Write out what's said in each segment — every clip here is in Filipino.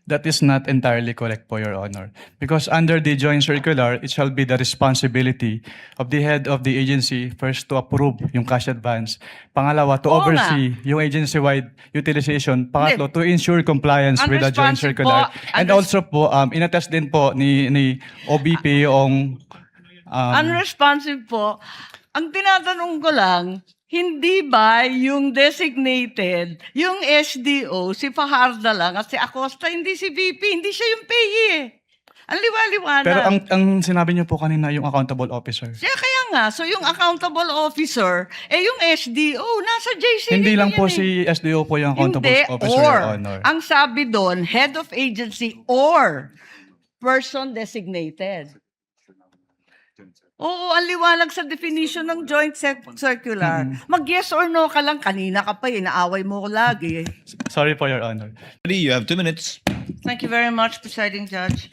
That is not entirely correct po, Your Honor. Because under the joint circular, it shall be the responsibility of the head of the agency first to approve yung cash advance. Pangalawa, to Oo oversee yung agency-wide utilization. Pangatlo, to ensure compliance with the joint Unresponsive circular. po, And also po, inattest din po ni OBP yung unresponsive po. Ang tinatanong ko lang, hindi ba yung designated, yung SDO, si Fajarda lang at si Acosta, hindi si VP, hindi siya yung payee eh. Ang liwa-liwanag. pero ang sinabi niyo po kanina yung accountable officer. Kaya nga, so yung accountable officer, yung SDO, nasa JCD Hindi lang po yan eh. si SDO po yung accountable Hindi, officer, or. Your Honor. Ang sabi doon, head of agency or person designated. Oo, ang liwanag sa definition ng joint circular. Mag-yes or no ka lang, kanina ka pa inaaway mo ko lagi. Sorry po, Your Honor. You have 2 minutes. Thank you very much, Presiding Judge.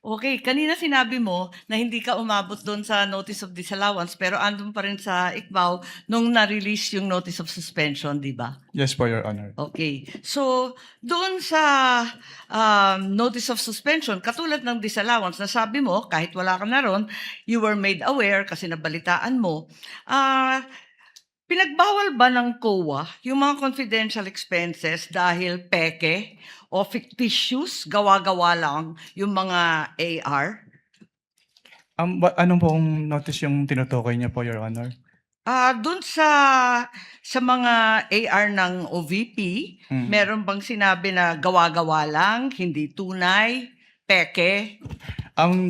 Okay, kanina sinabi mo na hindi ka umabot doon sa notice of disallowance pero andun pa rin sa ICBAO nung na-release yung notice of suspension, di ba? Yes po, Your Honor. Okay. So, doon sa notice of suspension, katulad ng disallowance, nasabi mo, kahit wala ka na ron, you were made aware kasi nabalitaan mo, pinagbawal ba ng COA yung mga confidential expenses dahil peke o fictitious, gawa-gawa lang yung mga AR? Anong pong notice yung tinutukoy niya po, Your Honor? Doon sa mga AR ng OVP, meron bang sinabi na gawa-gawa lang, hindi tunay, peke?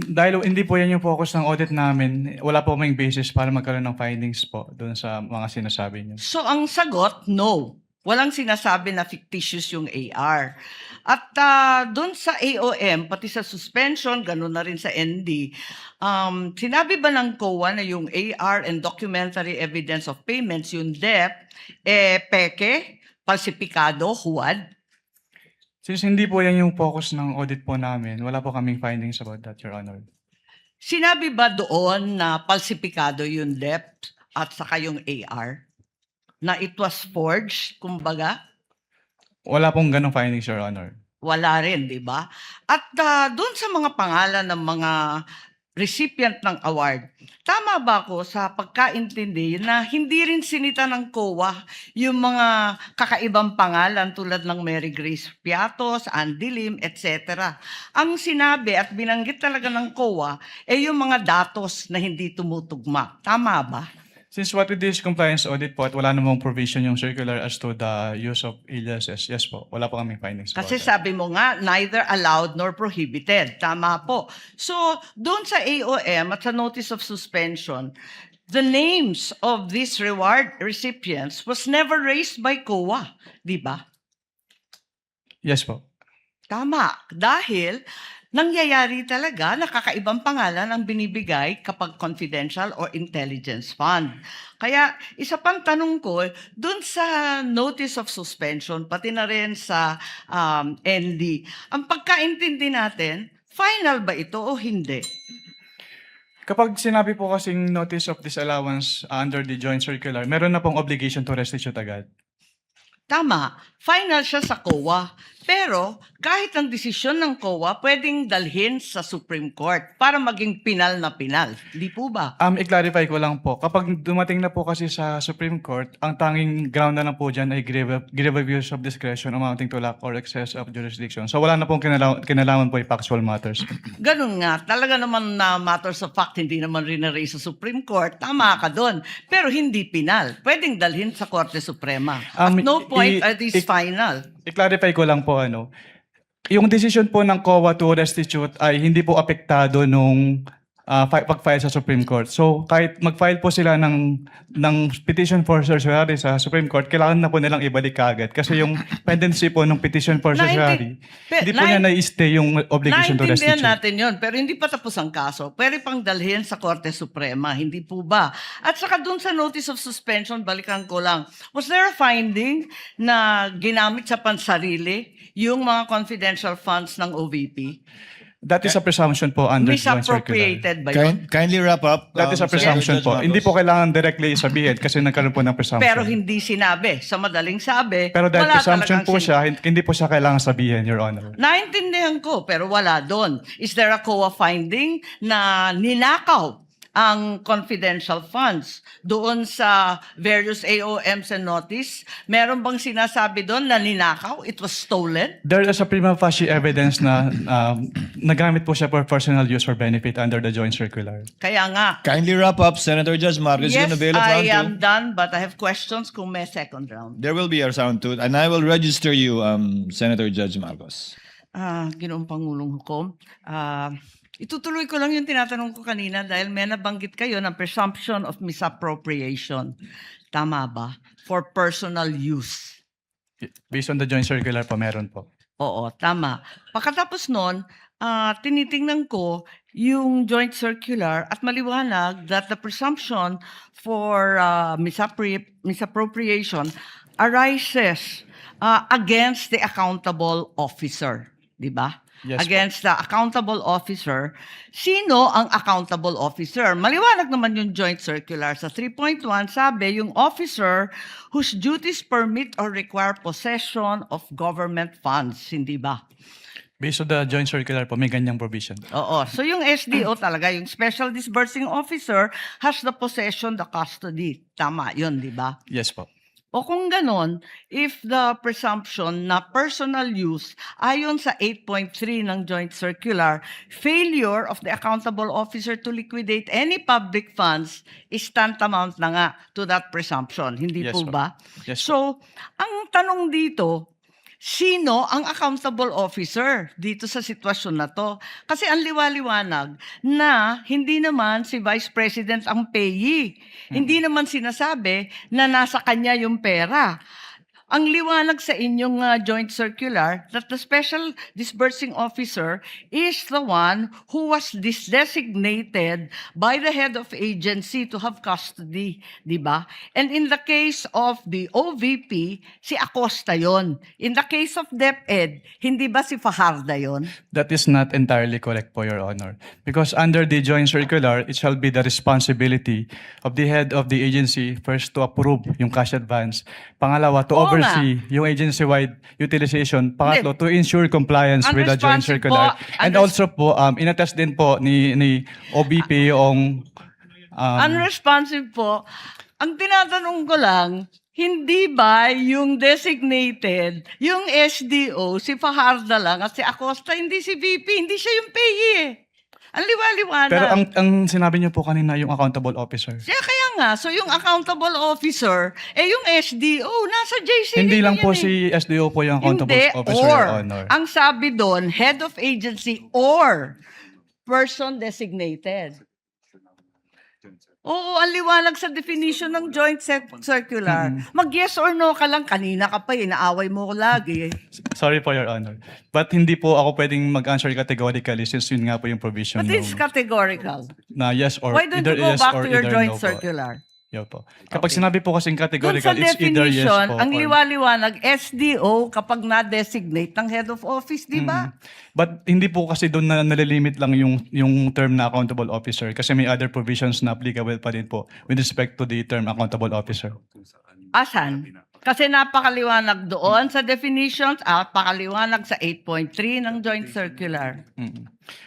Dahil hindi po yan yung focus ng audit namin, wala po kaming basis para magkaroon ng findings po doon sa mga sinasabi niyo. So ang sagot, no. Walang sinasabi na fictitious yung AR. At doon sa AOM, pati sa suspension, gano'n na rin sa ND, sinabi ba ng COA na yung AR and documentary evidence of payments, yung DEP, peke, falsipikado, huwad? Since hindi po yan yung focus ng audit po namin, wala po kaming findings about that, Your Honor. Sinabi ba doon na falsipikado yung DEP at saka yung AR? Na it was forged, kumbaga? Wala pong ganong findings, Your Honor. Wala rin, di ba? At doon sa mga pangalan ng mga recipient ng award, tama ba ako sa pagkaintindi na hindi rin sinita ng COA yung mga kakaibang pangalan tulad ng Mary Grace Piatos, Andy Lim, etc. Ang sinabi at binanggit talaga ng COA yung mga datos na hindi tumutugma. Tama ba? Since what we did is compliance audit po at wala namang provision yung circular as to the use of aliases, yes po, wala po kaming findings about Kasi that. sabi mo nga, neither allowed nor prohibited. Tama po. So, doon sa AOM at sa notice of suspension, the names of these reward recipients was never raised by COA. Di ba? Yes po. Tama. Dahil nangyayari talaga na kakaibang pangalan ang binibigay kapag confidential or intelligence fund. Kaya isa pang tanong ko, dun sa notice of suspension, pati na rin sa ND, ang pagkaintindi natin, final ba ito o hindi? Kapag sinabi po kasing notice of disallowance under the joint circular, meron na pong obligation to restitute agad. Tama, final siya sa COA. Pero kahit ang desisyon ng COA, pwedeng dalhin sa Supreme Court para maging pinal na pinal. Di po ba? I-clarify ko lang po, kapag dumating na po kasi sa Supreme Court, ang tanging ground na lang po dyan ay grave abuse of discretion amounting to lack or excess of jurisdiction. So wala na pong kinalaman po yung factual matters. Ganun nga, talaga naman na matters of fact, hindi naman rin na-raise sa Supreme Court, tama ka doon. Pero hindi pinal. Pwedeng dalhin sa Korte Suprema. At no point are these final. I-clarify ko lang po, yung decision po ng COA to restitute ay hindi po apektado nung pag-file sa Supreme Court. So kahit mag-file po sila ng petition for certiorari sa Supreme Court, kailangan na po nilang ibalik kaagad. Kasi yung pendency po ng petition for certiorari, hindi po niya na-stay yung obligation to restitute. Naintindihan natin yon, pero hindi pa tapos ang kaso. Pwede pang dalhin sa Korte Suprema, hindi po ba? At saka dun sa notice of suspension, balikan ko lang, was there a finding na ginamit sa pansarili yung mga confidential funds ng OVP? That is a presumption po under joint circular. Misappropriated ba yun? Kindly wrap up. That is a presumption Judge po. Marcos. Hindi po kailangan directly sabihin kasi nagkaroon po ng presumption. Pero hindi sinabi. Sa madaling sabi, Pero dahil wala presumption talagang po siya, hindi po siya kailangan sabihin, Your Honor. Naintindihan ko, pero wala doon. Is there a COA finding na ninakaw ang confidential funds doon sa various AOMs and notice? Meron bang sinasabi doon na ninakaw? It was stolen? There is a prima facie evidence na nagamit po siya for personal use or benefit under the joint circular. Kaya nga. Kindly wrap up, Senator Judge Marcos. Yes, You're gonna bail at I round am two. done, but I have questions kung may second round. There will be a round two, and I will register you, Senator Judge Marcos. Ginoong Pangulong Hukom, itutuloy ko lang yung tinatanong ko kanina dahil may nabanggit kayo ng presumption of misappropriation. Tama ba? For personal use. Based on the joint circular po, meron po. Oo, tama. Pagkatapos nun, tinitingnan ko yung joint circular at maliwanag that the presumption for misappropriation arises against the accountable officer. Di ba? Yes, Against the accountable officer. Sino ang accountable officer? Maliwanag naman yung joint circular. Sa 3.1, sabi, yung officer whose duties permit or require possession of government funds. Hindi ba? Based on the joint circular po, may ganyang provision. Oo. So yung SDO talaga, yung Special Disbursing Officer, has the possession, the custody. Tama yun, di ba? Yes po. O kung ganon, if the presumption na personal use, ayon sa 8.3 ng Joint Circular, failure of the accountable officer to liquidate any public funds is tantamount na nga to that presumption. Hindi Yes, po po. ba? Yes, po. So, ang tanong dito, sino ang accountable officer dito sa sitwasyon na to? Kasi ang liwaliwanag na hindi naman si Vice President ang payee. Hindi naman sinasabi na nasa kanya yung pera. Ang liwanag sa inyong joint circular that the Special Disbursing Officer is the one who was designated by the head of agency to have custody, di ba? And in the case of the OVP, si Acosta yon. In the case of DepEd, hindi ba si Fajarda yon? That is not entirely correct po, Your Honor. Because under the joint circular, it shall be the responsibility of the head of the agency first to approve yung cash advance. Pangalawa, to Oo oversee yung agency-wide utilization. Pangatlo, to ensure compliance Ang with the joint responsive circular. po, And also po, inattest din po ni OBP yung Unresponsive po. Ang tinatanong ko lang, hindi ba yung designated, yung SDO, si Fajarda lang at si Acosta, hindi si VP, hindi siya yung payee eh. Ang liwaliwanag. pero ang sinabi niyo po kanina yung accountable officer. Kaya nga, so yung accountable officer, yung SDO, nasa JCD Hindi lang po yan eh. si SDO po yung accountable Hindi, officer, or, Your Honor. ang sabi doon, head of agency or person designated. Oo, ang liwanag sa definition ng joint circular. Mag-yes or no ka lang, kanina ka pa, inaaway mo ko lagi. Sorry po, Your Honor. But hindi po ako pwedeng mag-answer categorically since yun nga po yung provision But it's categorical. na yes or Why don't either you go yes back or to your either joint no po. circular? Yo po. Kapag Okay. sinabi po kasing Doon categorical, sa it's either yes definition, po ang or... liwaliwanag, SDO kapag na-designate ng head of office, di ba? But hindi po kasi doon na nalilimit lang yung term na accountable officer kasi may other provisions na applicable pa din po with respect to the term accountable officer. Asan? Kasi napakaliwanag doon sa definitions at pakaliwanag sa 8.3 ng joint circular.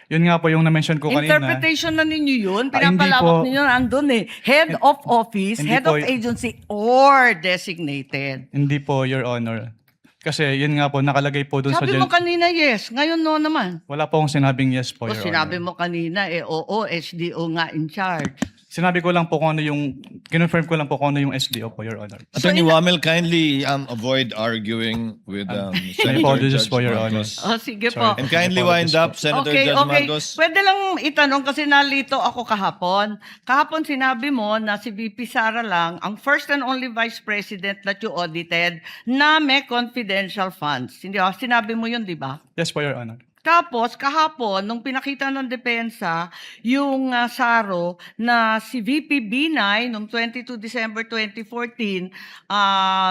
Yun nga po yung na-mention ko kanina. Interpretation na ninyo yun. Hindi Pinapalawak po. ninyo andun eh. Head of office, Hindi head po of agency, or designated. Hindi po, Your Honor. Kasi yun nga po, nakalagay po doon sa... Sabi mo kanina yes, ngayon no naman. Wala po akong sinabing yes po, O Your sinabi Honor. mo kanina oo, SDO nga in charge. Sinabi ko lang po kung ano yung... Kinonfirm ko lang po kung ano yung SDO po, Your Honor. Attorney Wamel, kindly avoid arguing with I Senator apologize Judge po, Your Honor. Marcos. Sige Sorry. po. And kindly wind up, Senator Okay, Judge okay. Marcos. Pwede lang itanong kasi nalito ako kahapon. Kahapon sinabi mo na si VP Sara lang ang first and only vice president that you audited na may confidential funds. Hindi ba? Sinabi mo yun, di ba? Yes po, Your Honor. Tapos kahapon nung pinakita ng depensa yung SARO na si VP Binay noong 22 December 2014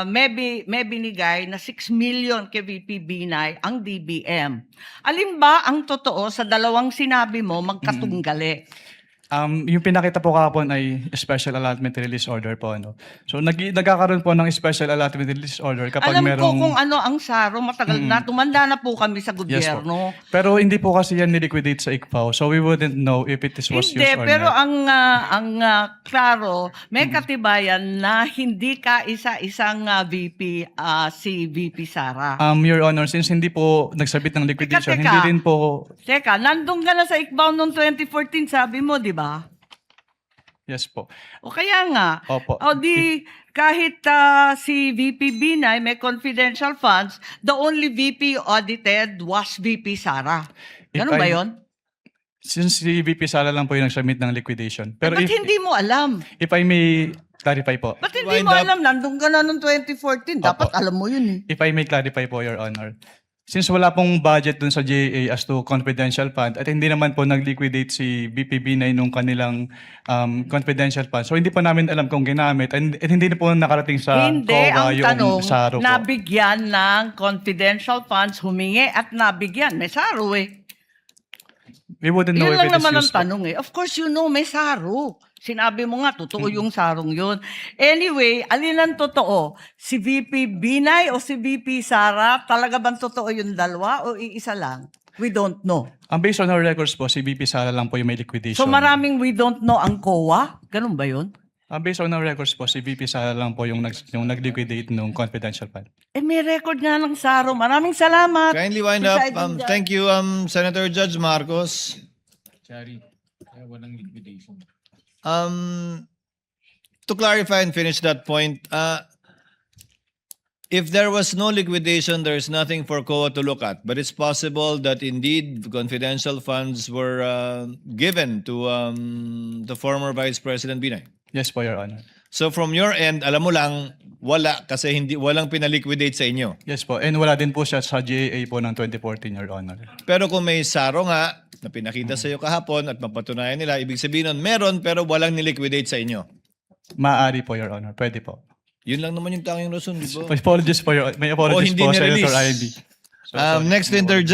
may binigay na 6 million kay VP Binay ang DBM. Alin ba ang totoo sa dalawang sinabi mo magkatunggali? Yung pinakita po kahapon ay special allotment release order po. Ano. So nagkakaroon po ng special allotment release order kapag Alam ko merong... kung ano ang SARO, matagal na, tumanda na po kami sa Yes po. gobyerno. Pero hindi po kasi yan niliquidate sa ICFAO. So we wouldn't know if it was Hindi, used or pero not. klaro, may katibayan na hindi ka isa-isang VP, si VP Sara. Your Honor, since hindi po nagsabit ng liquidation, Teka. hindi rin po... Teka, nandun ka na sa ICBAO noong 2014, sabi mo, di ba? Yes po. O kaya nga, Opo. o di kahit si VP Binay may confidential funds, the only VP audited was VP Sara. Ganun ba yon? Since si VP Sala lang po yung nagsubmit ng liquidation. Pero Ba't hindi mo alam? if I may clarify po, Ba't hindi Wind mo up. alam? Nandun ka na noong 2014. Dapat Opo. alam mo yun eh. if I may clarify po, Your Honor. Since wala pong budget dun sa GAA as to confidential fund at hindi naman po nag-liquidate si BPB9 nung kanilang confidential fund. So hindi pa namin alam kung ginamit at hindi na po nakarating sa Hindi, COA ang tanong, yung SARO po. nabigyan ng confidential funds, humingi at nabigyan. May SARO eh. We wouldn't know Yun if lang it is naman ang used po. tanong eh. Of course, you know, may SARO. Sinabi mo nga, totoo yung sarong yun. Anyway, alin ang totoo? Si VP Binay o si VP Sara? Talaga bang totoo yung dalawa o iisa lang? We don't know. Based on our records po, si VP Sala lang po yung may liquidation. So maraming we don't know ang COA? Ganun ba yun? Based on our records po, si VP Sala lang po yung nag-liquidate nung confidential fund. Eh may record nga ng SARO. Maraming salamat. Kindly wind up. Presiding Judge. Thank you, Senator Judge Marcos. To clarify and finish that point, if there was no liquidation, there is nothing for COA to look at. But it's possible that indeed confidential funds were given to the former Vice President Binay. Yes po, Your Honor. So from your end, alam mo lang, wala kasi walang pinaliquidate sa inyo. Yes po. And wala din po siya sa GAA po ng 2014, Your Honor. Pero kung may SARO nga na pinakita sa iyo kahapon at mapatunayan nila, ibig sabihin nun, meron pero walang niliquidate sa inyo. Maaari po, Your Honor. Pwede po. Yun lang naman yung tanging rason, di ba? Apologies po, Your Honor. May apologies hindi po, Senator nirelease. IB. So, sorry. Next to interject.